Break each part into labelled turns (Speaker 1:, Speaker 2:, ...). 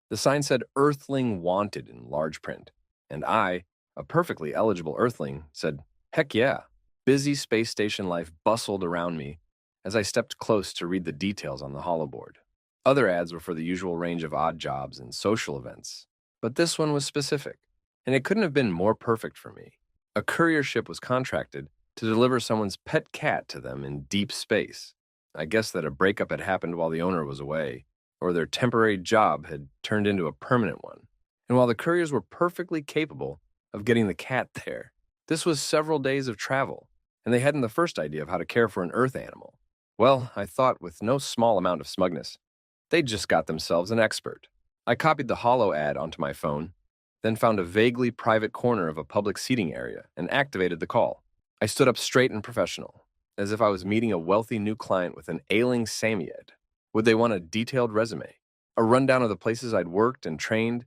Speaker 1: The sign said Earthling Wanted in large print, and I, a perfectly eligible Earthling, said, heck yeah. Busy space station life bustled around me as I stepped close to read the details on the holoboard. Other ads were for the usual range of odd jobs and social events, but this one was specific, and it couldn't have been more perfect for me. A courier ship was contracted to deliver someone's pet cat to them in deep space. I guess that a breakup had happened while the owner was away, or their temporary job had turned into a permanent one. And while the couriers were perfectly capable of getting the cat there, this was several days of travel, and they hadn't the first idea of how to care for an Earth animal. Well, I thought with no small amount of smugness, they'd just got themselves an expert. I copied the holo ad onto my phone, then found a vaguely private corner of a public seating area and activated the call. I stood up straight and professional, as if I was meeting a wealthy new client with an ailing Samiad. Would they want a detailed resume, a rundown of the places I'd worked and trained,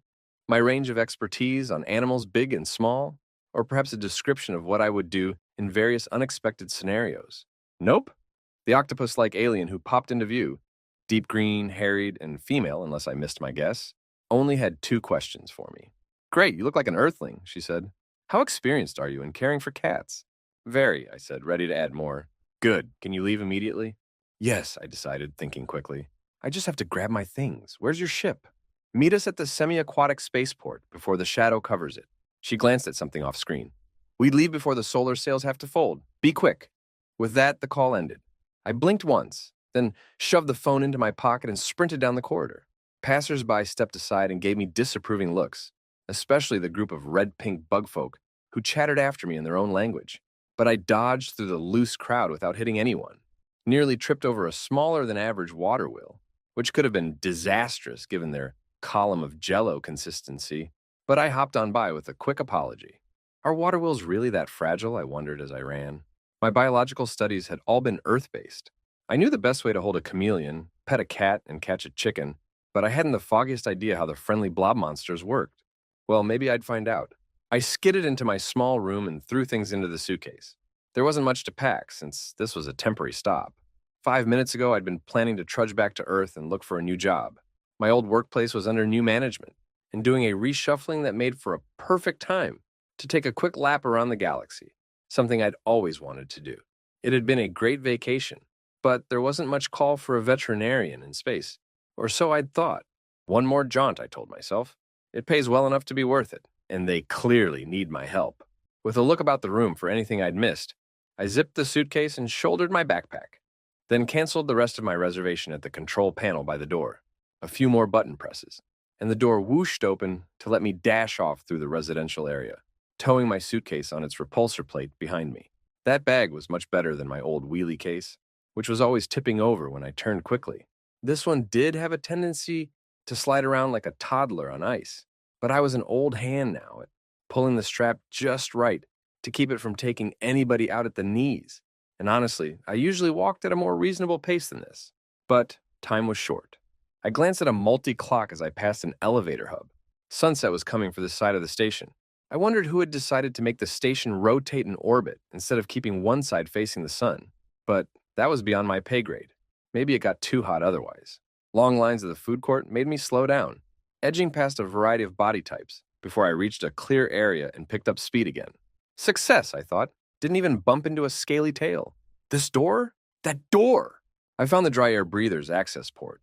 Speaker 1: my range of expertise on animals big and small, or perhaps a description of what I would do in various unexpected scenarios? Nope. The octopus-like alien who popped into view, deep green, harried, and female, unless I missed my guess, only had two questions for me. Great, you look like an Earthling, she said. How experienced are you in caring for cats? Very, I said, ready to add more. Good, can you leave immediately? Yes, I decided, thinking quickly. I just have to grab my things. Where's your ship? Meet us at the semi-aquatic spaceport before the shadow covers it. She glanced at something off screen. We leave before the solar sails have to fold. Be quick. With that, the call ended. I blinked once, then shoved the phone into my pocket and sprinted down the corridor. Passers-by stepped aside and gave me disapproving looks, especially the group of red-pink bugfolk who chattered after me in their own language. But I dodged through the loose crowd without hitting anyone, nearly tripped over a smaller-than-average water wheel, which could have been disastrous given their column of jello consistency, but I hopped on by with a quick apology. Are water wheels really that fragile? I wondered as I ran. My biological studies had all been Earth-based. I knew the best way to hold a chameleon, pet a cat, and catch a chicken, but I hadn't the foggiest idea how the friendly blob monsters worked. Well, maybe I'd find out. I skidded into my small room and threw things into the suitcase. There wasn't much to pack, since this was a temporary stop. 5 minutes ago, I'd been planning to trudge back to Earth and look for a new job. My old workplace was under new management, and doing a reshuffling that made for a perfect time to take a quick lap around the galaxy, something I'd always wanted to do. It had been a great vacation, but there wasn't much call for a veterinarian in space, or so I'd thought. One more jaunt, I told myself. It pays well enough to be worth it, and they clearly need my help. With a look about the room for anything I'd missed, I zipped the suitcase and shouldered my backpack, then canceled the rest of my reservation at the control panel by the door. A few more button presses, and the door whooshed open to let me dash off through the residential area, towing my suitcase on its repulsor plate behind me. That bag was much better than my old wheelie case, which was always tipping over when I turned quickly. This one did have a tendency to slide around like a toddler on ice, but I was an old hand now at pulling the strap just right to keep it from taking anybody out at the knees. And honestly, I usually walked at a more reasonable pace than this. But time was short. I glanced at a multi-clock as I passed an elevator hub. Sunset was coming for this side of the station. I wondered who had decided to make the station rotate in orbit instead of keeping one side facing the sun. But that was beyond my pay grade. Maybe it got too hot otherwise. Long lines of the food court made me slow down, edging past a variety of body types before I reached a clear area and picked up speed again. Success, I thought. Didn't even bump into a scaly tail. This door? That door! I found the dry air breather's access port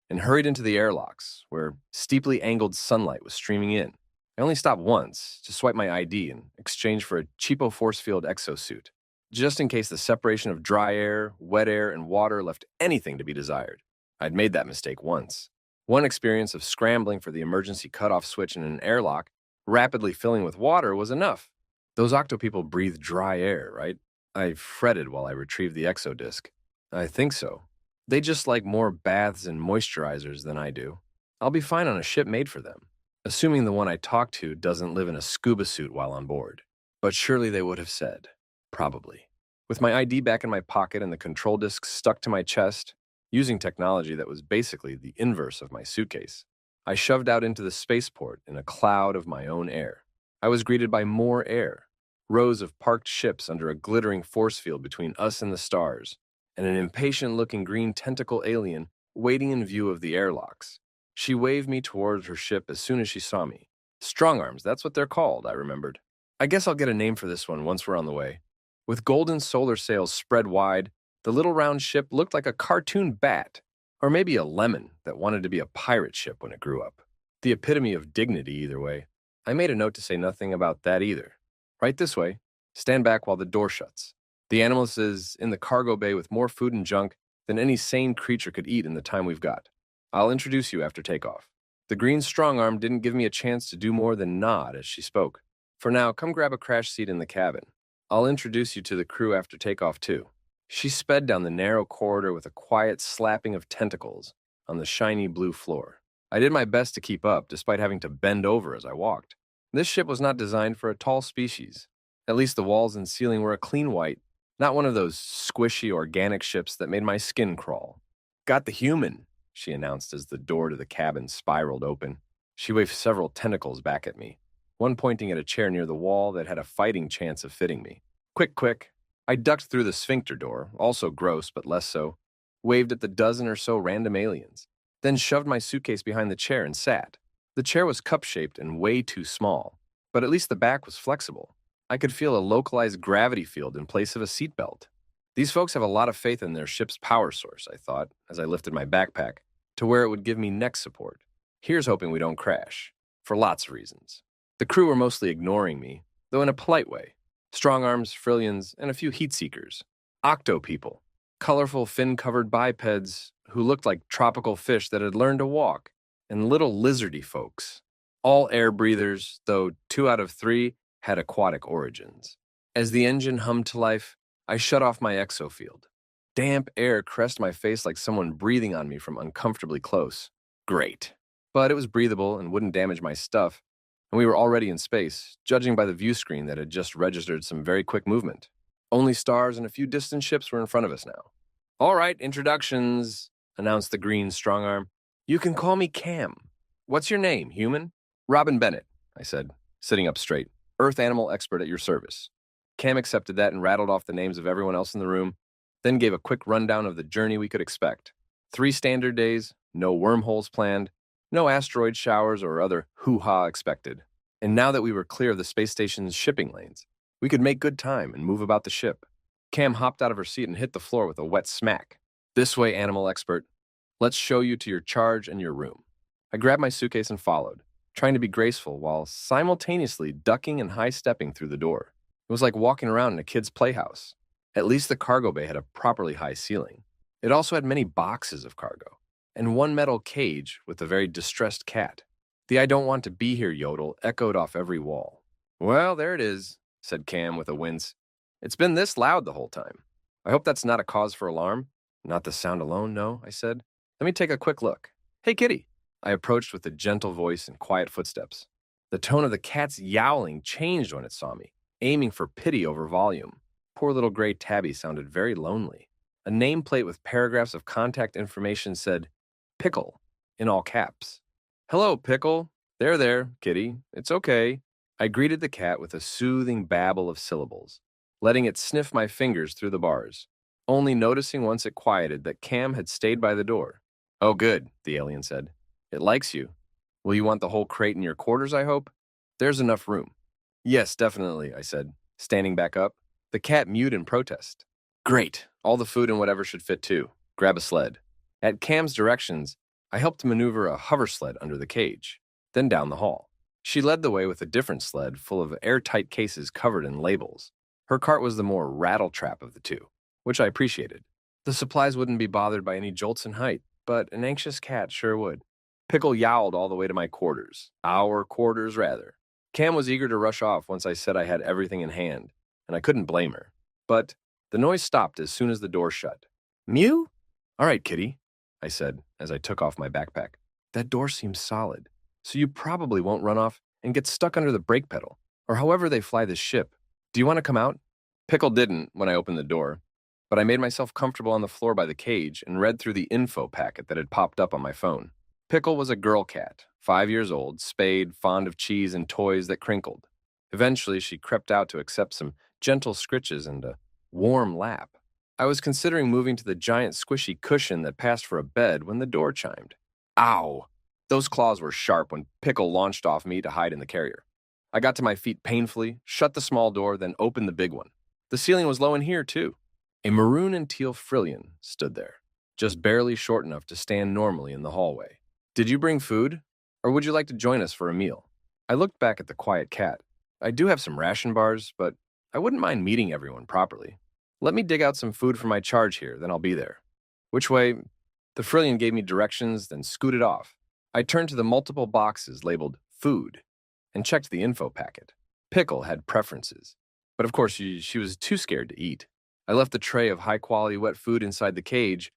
Speaker 1: and hurried into the airlocks, where steeply angled sunlight was streaming in. I only stopped once to swipe my ID in exchange for a cheapo force field exosuit, just in case the separation of dry air, wet air, and water left anything to be desired. I'd made that mistake once. One experience of scrambling for the emergency cutoff switch in an airlock, rapidly filling with water, was enough. Those octopeople breathe dry air, right? I fretted while I retrieved the exodisc. I think so. They just like more baths and moisturizers than I do. I'll be fine on a ship made for them, assuming the one I talked to doesn't live in a scuba suit while on board. But surely they would have said. Probably. With my ID back in my pocket and the control disc stuck to my chest, using technology that was basically the inverse of my suitcase, I shoved out into the spaceport in a cloud of my own air. I was greeted by more air, rows of parked ships under a glittering force field between us and the stars, and an impatient-looking green tentacle alien waiting in view of the airlocks. She waved me toward her ship as soon as she saw me. Strong arms, that's what they're called, I remembered. I guess I'll get a name for this one once we're on the way. With golden solar sails spread wide, the little round ship looked like a cartoon bat, or maybe a lemon that wanted to be a pirate ship when it grew up. The epitome of dignity, either way. I made a note to say nothing about that either. Right this way. Stand back while the door shuts. The Animalist is in the cargo bay with more food and junk than any sane creature could eat in the time we've got. I'll introduce you after takeoff. The green strong arm didn't give me a chance to do more than nod as she spoke. For now, come grab a crash seat in the cabin. I'll introduce you to the crew after takeoff, too. She sped down the narrow corridor with a quiet slapping of tentacles on the shiny blue floor. I did my best to keep up, despite having to bend over as I walked. This ship was not designed for a tall species. At least the walls and ceiling were a clean white, not one of those squishy organic ships that made my skin crawl. Got the human, she announced as the door to the cabin spiraled open. She waved several tentacles back at me, one pointing at a chair near the wall that had a fighting chance of fitting me. Quick, quick. I ducked through the sphincter door, also gross but less so, waved at the dozen or so random aliens, then shoved my suitcase behind the chair and sat. The chair was cup-shaped and way too small, but at least the back was flexible. I could feel a localized gravity field in place of a seatbelt. These folks have a lot of faith in their ship's power source, I thought, as I lifted my backpack to where it would give me neck support. Here's hoping we don't crash, for lots of reasons. The crew were mostly ignoring me, though in a polite way. Strong arms, Frillians, and a few heat seekers. Octo people, colorful fin-covered bipeds who looked like tropical fish that had learned to walk, and little lizardy folks. All air breathers, though 2 out of 3 had aquatic origins. As the engine hummed to life, I shut off my exofield. Damp air caressed my face like someone breathing on me from uncomfortably close. Great. But it was breathable and wouldn't damage my stuff, and we were already in space, judging by the view screen that had just registered some very quick movement. Only stars and a few distant ships were in front of us now. All right, introductions, announced the green strong arm. You can call me Cam. What's your name, human? Robin Bennett, I said, sitting up straight. Earth animal expert at your service. Cam accepted that and rattled off the names of everyone else in the room, then gave a quick rundown of the journey we could expect. 3 standard days, no wormholes planned, no asteroid showers or other hoo-ha expected. And now that we were clear of the space station's shipping lanes, we could make good time and move about the ship. Cam hopped out of her seat and hit the floor with a wet smack. This way, animal expert. Let's show you to your charge and your room. I grabbed my suitcase and followed, trying to be graceful while simultaneously ducking and high-stepping through the door. It was like walking around in a kid's playhouse. At least the cargo bay had a properly high ceiling. It also had many boxes of cargo, and one metal cage with a very distressed cat. The "I don't want to be here" yodel echoed off every wall. Well, there it is, said Cam with a wince. It's been this loud the whole time. I hope that's not a cause for alarm. Not the sound alone, no, I said. Let me take a quick look. Hey, kitty. I approached with a gentle voice and quiet footsteps. The tone of the cat's yowling changed when it saw me, aiming for pity over volume. Poor little gray tabby sounded very lonely. A nameplate with paragraphs of contact information said, Pickle, in all caps. Hello, Pickle. There, kitty. It's okay. I greeted the cat with a soothing babble of syllables, letting it sniff my fingers through the bars, only noticing once it quieted that Cam had stayed by the door. Oh, good, the alien said. It likes you. Will you want the whole crate in your quarters, I hope? There's enough room. Yes, definitely, I said, standing back up. The cat mewed in protest. Great. All the food and whatever should fit too. Grab a sled. At Cam's directions, I helped maneuver a hover sled under the cage, then down the hall. She led the way with a different sled full of airtight cases covered in labels. Her cart was the more rattle-trap of the two, which I appreciated. The supplies wouldn't be bothered by any jolts in height, but an anxious cat sure would. Pickle yowled all the way to my quarters. Our quarters, rather. Cam was eager to rush off once I said I had everything in hand, and I couldn't blame her. But the noise stopped as soon as the door shut. Mew? All right, kitty, I said as I took off my backpack. That door seems solid, so you probably won't run off and get stuck under the brake pedal, or however they fly this ship. Do you want to come out? Pickle didn't when I opened the door, but I made myself comfortable on the floor by the cage and read through the info packet that had popped up on my phone. Pickle was a girl cat, 5 years old, spayed, fond of cheese and toys that crinkled. Eventually, she crept out to accept some gentle scritches and a warm lap. I was considering moving to the giant squishy cushion that passed for a bed when the door chimed. Ow! Those claws were sharp when Pickle launched off me to hide in the carrier. I got to my feet painfully, shut the small door, then opened the big one. The ceiling was low in here, too. A maroon and teal frillion stood there, just barely short enough to stand normally in the hallway. Did you bring food? Or would you like to join us for a meal? I looked back at the quiet cat. I do have some ration bars, but I wouldn't mind meeting everyone properly. Let me dig out some food for my charge here, then I'll be there. Which way? The frillion gave me directions, then scooted off. I turned to the multiple boxes labeled food and checked the info packet. Pickle had preferences, but of course she was too scared to eat. I left the tray of high-quality wet food inside the cage,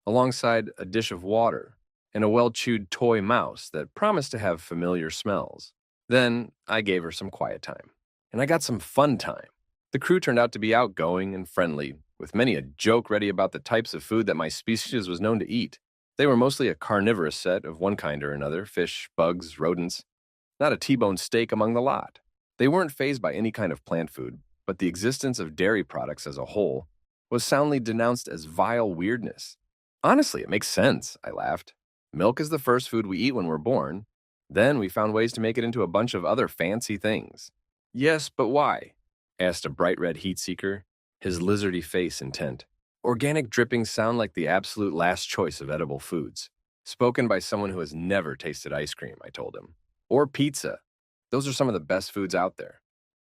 Speaker 1: alongside a dish of water and a well-chewed toy mouse that promised to have familiar smells. Then I gave her some quiet time, and I got some fun time. The crew turned out to be outgoing and friendly, with many a joke ready about the types of food that my species was known to eat. They were mostly a carnivorous set of one kind or another, fish, bugs, rodents. Not a T-bone steak among the lot. They weren't fazed by any kind of plant food, but the existence of dairy products as a whole was soundly denounced as vile weirdness. Honestly, it makes sense, I laughed. Milk is the first food we eat when we're born. Then we found ways to make it into a bunch of other fancy things. Yes, but why? Asked a bright red heat seeker, his lizardy face intent. Organic drippings sound like the absolute last choice of edible foods. Spoken by someone who has never tasted ice cream, I told him. Or pizza. Those are some of the best foods out there.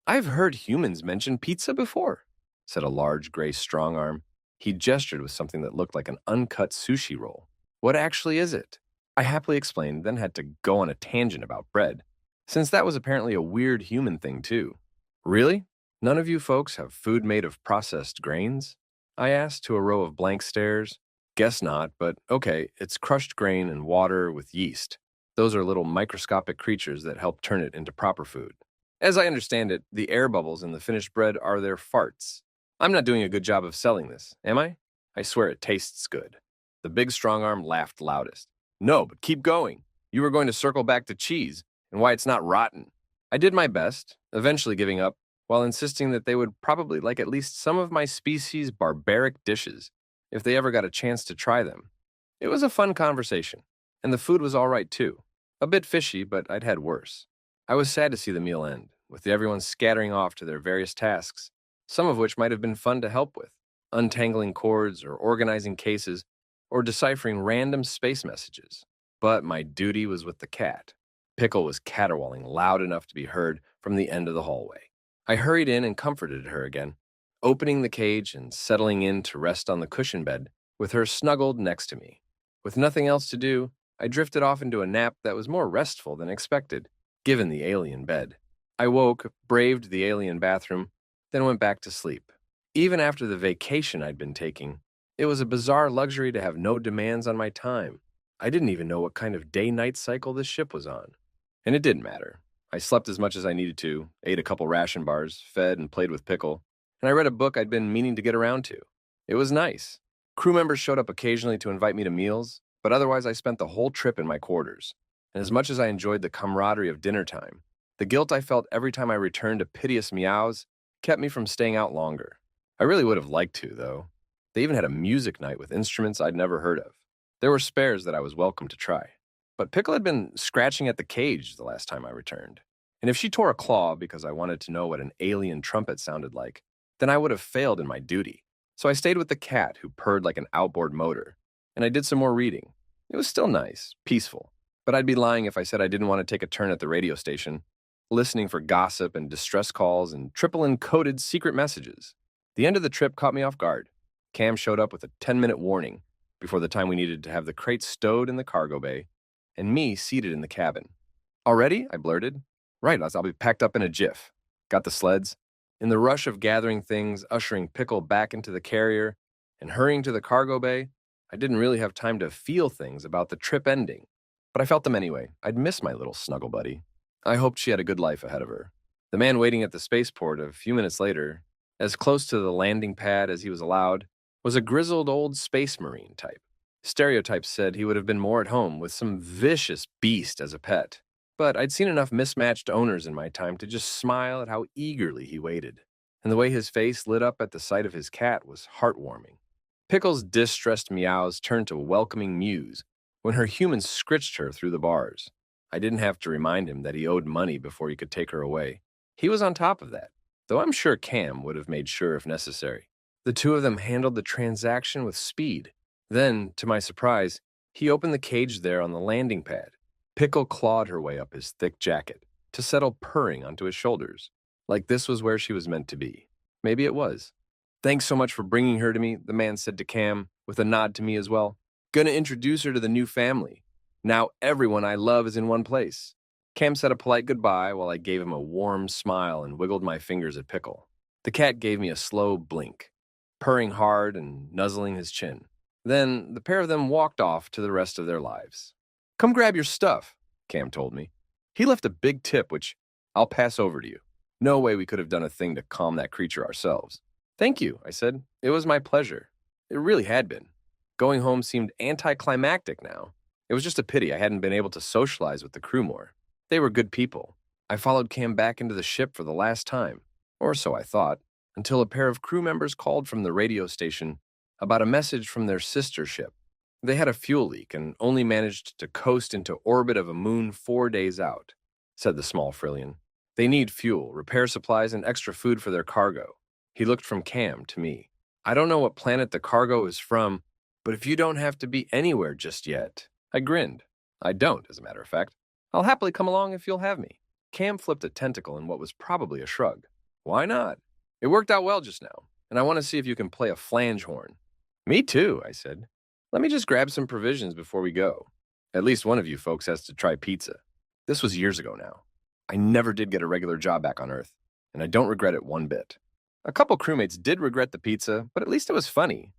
Speaker 1: I've heard humans mention pizza before, said a large gray strong arm. He gestured with something that looked like an uncut sushi roll. What actually is it? I happily explained, then had to go on a tangent about bread, since that was apparently a weird human thing too. Really? None of you folks have food made of processed grains? I asked to a row of blank stares. Guess not, but okay, it's crushed grain and water with yeast. Those are little microscopic creatures that help turn it into proper food. As I understand it, the air bubbles in the finished bread are their farts. I'm not doing a good job of selling this, am I? I swear it tastes good. The big strong arm laughed loudest. No, but keep going. You were going to circle back to cheese and why it's not rotten. I did my best, eventually giving up, while insisting that they would probably like at least some of my species' barbaric dishes if they ever got a chance to try them. It was a fun conversation, and the food was all right too. A bit fishy, but I'd had worse. I was sad to see the meal end, with everyone scattering off to their various tasks, some of which might have been fun to help with, untangling cords or organizing cases or deciphering random space messages. But my duty was with the cat. Pickle was caterwauling loud enough to be heard from the end of the hallway. I hurried in and comforted her again, opening the cage and settling in to rest on the cushion bed with her snuggled next to me. With nothing else to do, I drifted off into a nap that was more restful than expected, given the alien bed. I woke, braved the alien bathroom, then went back to sleep. Even after the vacation I'd been taking, it was a bizarre luxury to have no demands on my time. I didn't even know what kind of day-night cycle this ship was on. And it didn't matter. I slept as much as I needed to, ate a couple ration bars, fed and played with Pickle, and I read a book I'd been meaning to get around to. It was nice. Crew members showed up occasionally to invite me to meals, but otherwise I spent the whole trip in my quarters. And as much as I enjoyed the camaraderie of dinner time, the guilt I felt every time I returned to piteous meows kept me from staying out longer. I really would have liked to, though. They even had a music night with instruments I'd never heard of. There were spares that I was welcome to try. But Pickle had been scratching at the cage the last time I returned. And if she tore a claw because I wanted to know what an alien trumpet sounded like, then I would have failed in my duty. So I stayed with the cat, who purred like an outboard motor, and I did some more reading. It was still nice, peaceful, but I'd be lying if I said I didn't want to take a turn at the radio station, listening for gossip and distress calls and triple-encoded secret messages. The end of the trip caught me off guard. Cam showed up with a 10-minute warning before the time we needed to have the crates stowed in the cargo bay, and me seated in the cabin. Already? I blurted. Right, I'll be packed up in a jiff. Got the sleds. In the rush of gathering things, ushering Pickle back into the carrier, and hurrying to the cargo bay, I didn't really have time to feel things about the trip ending. But I felt them anyway. I'd miss my little snuggle buddy. I hoped she had a good life ahead of her. The man waiting at the spaceport a few minutes later, as close to the landing pad as he was allowed, was a grizzled old space marine type. Stereotypes said he would have been more at home with some vicious beast as a pet. But I'd seen enough mismatched owners in my time to just smile at how eagerly he waited. And the way his face lit up at the sight of his cat was heartwarming. Pickle's distressed meows turned to welcoming mews when her humans scritched her through the bars. I didn't have to remind him that he owed money before he could take her away. He was on top of that, though I'm sure Cam would have made sure if necessary. The two of them handled the transaction with speed. Then, to my surprise, he opened the cage there on the landing pad. Pickle clawed her way up his thick jacket to settle purring onto his shoulders, like this was where she was meant to be. Maybe it was. Thanks so much for bringing her to me, the man said to Cam, with a nod to me as well. Gonna introduce her to the new family. Now everyone I love is in one place. Cam said a polite goodbye while I gave him a warm smile and wiggled my fingers at Pickle. The cat gave me a slow blink, purring hard and nuzzling his chin. Then the pair of them walked off to the rest of their lives. Come grab your stuff, Cam told me. He left a big tip, which I'll pass over to you. No way we could have done a thing to calm that creature ourselves. Thank you, I said. It was my pleasure. It really had been. Going home seemed anticlimactic now. It was just a pity I hadn't been able to socialize with the crew more. They were good people. I followed Cam back into the ship for the last time, or so I thought, until a pair of crew members called from the radio station about a message from their sister ship. They had a fuel leak and only managed to coast into orbit of a moon 4 days out, said the small Frillian. They need fuel, repair supplies, and extra food for their cargo. He looked from Cam to me. I don't know what planet the cargo is from, but if you don't have to be anywhere just yet. I grinned. I don't, as a matter of fact. I'll happily come along if you'll have me. Cam flipped a tentacle in what was probably a shrug. Why not? It worked out well just now, and I want to see if you can play a flange horn. Me too, I said. Let me just grab some provisions before we go. At least one of you folks has to try pizza. This was years ago now. I never did get a regular job back on Earth, and I don't regret it one bit. A couple crewmates did regret the pizza, but at least it was funny.